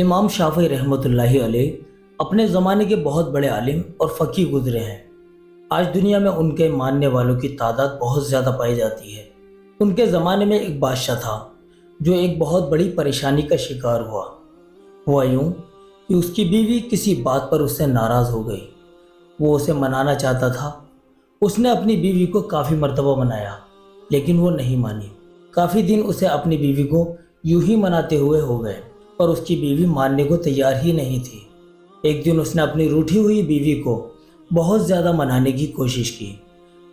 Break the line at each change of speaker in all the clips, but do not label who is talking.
امام شافعی رحمۃ اللہ علیہ اپنے زمانے کے بہت بڑے عالم اور فقیہ گزرے ہیں۔ آج دنیا میں ان کے ماننے والوں کی تعداد بہت زیادہ پائی جاتی ہے۔ ان کے زمانے میں ایک بادشاہ تھا جو ایک بہت بڑی پریشانی کا شکار ہوا یوں کہ اس کی بیوی کسی بات پر اس سے ناراض ہو گئی۔ وہ اسے منانا چاہتا تھا۔ اس نے اپنی بیوی کو کافی مرتبہ منایا لیکن وہ نہیں مانی۔ کافی دن اسے اپنی بیوی کو یوں ہی مناتے ہوئے ہو گئے پر اس کی بیوی ماننے کو تیار ہی نہیں تھی۔ ایک دن اس نے اپنی روٹھی ہوئی بیوی کو بہت زیادہ منانے کی کوشش کی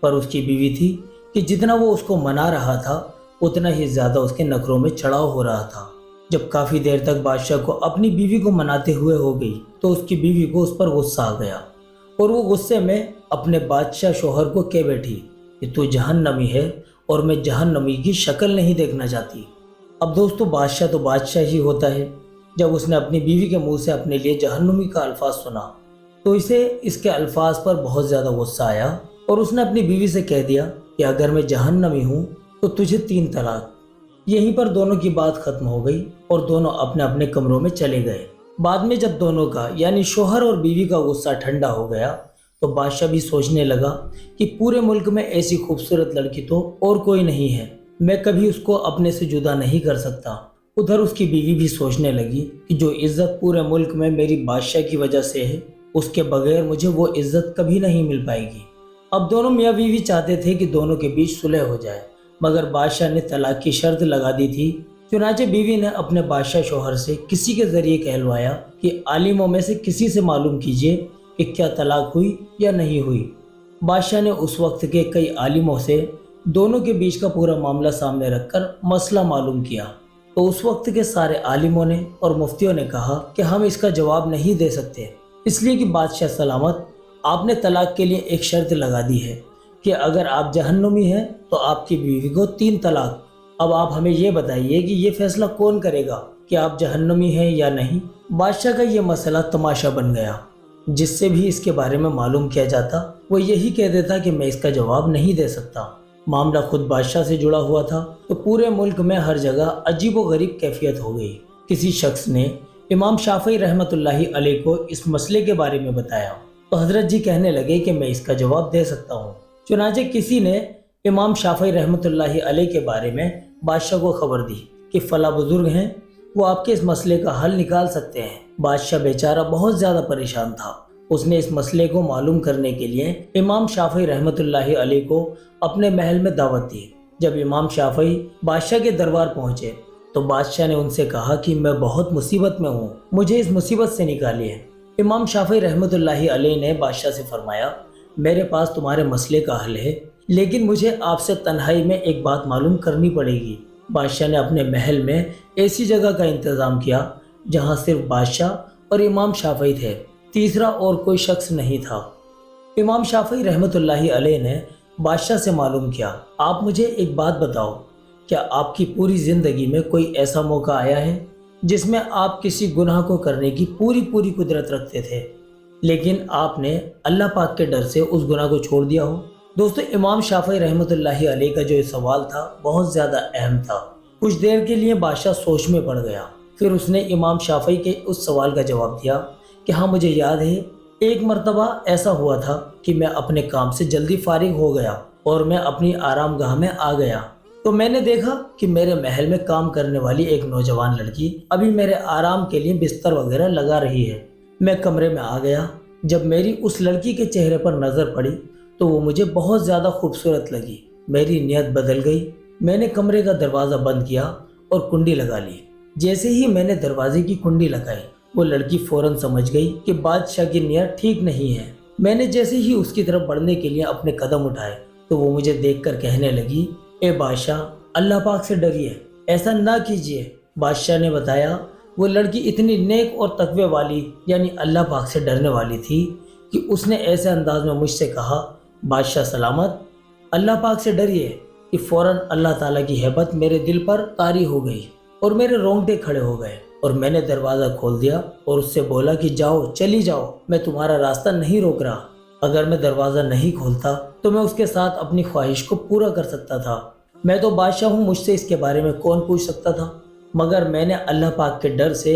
پر اس کی بیوی تھی کہ جتنا وہ اس کو منا رہا تھا اتنا ہی زیادہ اس کے نخروں میں چڑھاؤ ہو رہا تھا۔ جب کافی دیر تک بادشاہ کو اپنی بیوی کو مناتے ہوئے ہو گئی تو اس کی بیوی کو اس پر غصہ آ گیا اور وہ غصے میں اپنے بادشاہ شوہر کو کہہ بیٹھی کہ تو جہنمی ہے اور میں جہنمی کی شکل نہیں دیکھنا چاہتی۔ اب دوستو، بادشاہ تو بادشاہ ہی ہوتا ہے۔ جب اس نے اپنی بیوی کے منہ سے اپنے لیے جہنمی کا الفاظ سنا تو اسے اس کے الفاظ پر بہت زیادہ غصہ آیا اور اس نے اپنی بیوی سے کہہ دیا کہ اگر میں جہنمی ہوں تو تجھے 3 طلاق۔ یہیں پر دونوں کی بات ختم ہو گئی اور دونوں اپنے اپنے کمروں میں چلے گئے۔ بعد میں جب دونوں کا یعنی شوہر اور بیوی کا غصہ ٹھنڈا ہو گیا تو بادشاہ بھی سوچنے لگا کہ پورے ملک میں ایسی خوبصورت لڑکی تو اور کوئی نہیں ہے، میں کبھی اس کو اپنے سے جدا نہیں کر سکتا۔ ادھر اس کی بیوی بھی سوچنے لگی کہ جو عزت پورے ملک میں میری بادشاہ کی وجہ سے ہے اس کے بغیر مجھے وہ عزت کبھی نہیں مل پائے گی۔ اب دونوں میاں بیوی چاہتے تھے کہ دونوں کے بیچ صلح ہو جائے مگر بادشاہ نے طلاق کی شرط لگا دی تھی۔ چنانچہ بیوی نے اپنے بادشاہ شوہر سے کسی کے ذریعے کہلوایا کہ عالموں میں سے کسی سے معلوم کیجئے کہ کیا طلاق ہوئی یا نہیں ہوئی۔ بادشاہ نے اس وقت کے کئی عالموں سے دونوں کے بیچ کا پورا معاملہ سامنے رکھ کر مسئلہ معلوم کیا تو اس وقت کے سارے عالموں نے اور مفتیوں نے کہا کہ ہم اس کا جواب نہیں دے سکتے، اس لیے کہ بادشاہ سلامت آپ نے طلاق کے لیے ایک شرط لگا دی ہے کہ اگر آپ جہنمی ہیں تو آپ کی بیوی کو 3 طلاق۔ اب آپ ہمیں یہ بتائیے کہ یہ فیصلہ کون کرے گا کہ آپ جہنمی ہیں یا نہیں؟ بادشاہ کا یہ مسئلہ تماشا بن گیا۔ جس سے بھی اس کے بارے میں معلوم کیا جاتا وہ یہی کہہ دیتا کہ میں اس کا جواب نہیں دے سکتا۔ معاملہ خود بادشاہ سے جڑا ہوا تھا تو پورے ملک میں ہر جگہ عجیب و غریب کیفیت ہو گئی۔ کسی شخص نے امام شافعی رحمۃ اللہ علیہ کو اس مسئلے کے بارے میں بتایا تو حضرت جی کہنے لگے کہ میں اس کا جواب دے سکتا ہوں۔ چنانچہ کسی نے امام شافعی رحمۃ اللہ علیہ کے بارے میں بادشاہ کو خبر دی کہ فلاں بزرگ ہیں، وہ آپ کے اس مسئلے کا حل نکال سکتے ہیں۔ بادشاہ بیچارہ بہت زیادہ پریشان تھا۔ اس نے اس مسئلے کو معلوم کرنے کے لیے امام شافعی رحمۃ اللہ علیہ کو اپنے محل میں دعوت دی۔ جب امام شافعی بادشاہ کے دربار پہنچے تو بادشاہ نے ان سے کہا کہ میں بہت مصیبت میں ہوں، مجھے اس مصیبت سے نکالیے۔ امام شافعی رحمۃ اللہ علیہ نے بادشاہ سے فرمایا میرے پاس تمہارے مسئلے کا حل ہے لیکن مجھے آپ سے تنہائی میں ایک بات معلوم کرنی پڑے گی۔ بادشاہ نے اپنے محل میں ایسی جگہ کا انتظام کیا جہاں صرف بادشاہ اور امام شافعی تھے، تیسرا اور کوئی شخص نہیں تھا۔ امام شافعی رحمۃ اللہ علیہ نے بادشاہ سے معلوم کیا آپ مجھے ایک بات بتاؤ، کیا آپ کی پوری زندگی میں کوئی ایسا موقع آیا ہے جس میں آپ کسی گناہ کو کرنے کی پوری قدرت رکھتے تھے لیکن آپ نے اللہ پاک کے ڈر سے اس گناہ کو چھوڑ دیا ہو؟ دوستو، امام شافعی رحمۃ اللہ علیہ کا جو یہ سوال تھا بہت زیادہ اہم تھا۔ کچھ دیر کے لیے بادشاہ سوچ میں پڑ گیا، پھر اس نے امام شافعی کے اس سوال کا جواب دیا کہ ہاں مجھے یاد ہے ایک مرتبہ ایسا ہوا تھا کہ میں اپنے کام سے جلدی فارغ ہو گیا اور میں اپنی آرام گاہ میں آ گیا تو میں نے دیکھا کہ میرے محل میں کام کرنے والی ایک نوجوان لڑکی ابھی میرے آرام کے لیے بستر وغیرہ لگا رہی ہے۔ میں کمرے میں آ گیا، جب میری اس لڑکی کے چہرے پر نظر پڑی تو وہ مجھے بہت زیادہ خوبصورت لگی۔ میری نیت بدل گئی، میں نے کمرے کا دروازہ بند کیا اور کنڈی لگا لی۔ جیسے ہی میں نے دروازے کی کنڈی لگائی وہ لڑکی فوراً سمجھ گئی کہ بادشاہ کی نیت ٹھیک نہیں ہے۔ میں نے جیسے ہی اس کی طرف بڑھنے کے لیے اپنے قدم اٹھائے تو وہ مجھے دیکھ کر کہنے لگی اے بادشاہ، اللہ پاک سے ڈریے، ایسا نہ کیجیے۔ بادشاہ نے بتایا وہ لڑکی اتنی نیک اور تقوی والی یعنی اللہ پاک سے ڈرنے والی تھی کہ اس نے ایسے انداز میں مجھ سے کہا بادشاہ سلامت، اللہ پاک سے ڈریے کہ فوراً اللہ تعالیٰ کی ہیبت میرے دل پر طاری ہو گئی اور میرے رونگٹے کھڑے ہو گئے اور میں نے دروازہ کھول دیا اور اس سے بولا کہ جاؤ، چلی جاؤ، میں تمہارا راستہ نہیں روک رہا۔ اگر میں دروازہ نہیں کھولتا تو میں اس کے ساتھ اپنی خواہش کو پورا کر سکتا تھا۔ میں تو بادشاہ ہوں، مجھ سے اس کے بارے میں کون پوچھ سکتا تھا؟ مگر میں نے اللہ پاک کے ڈر سے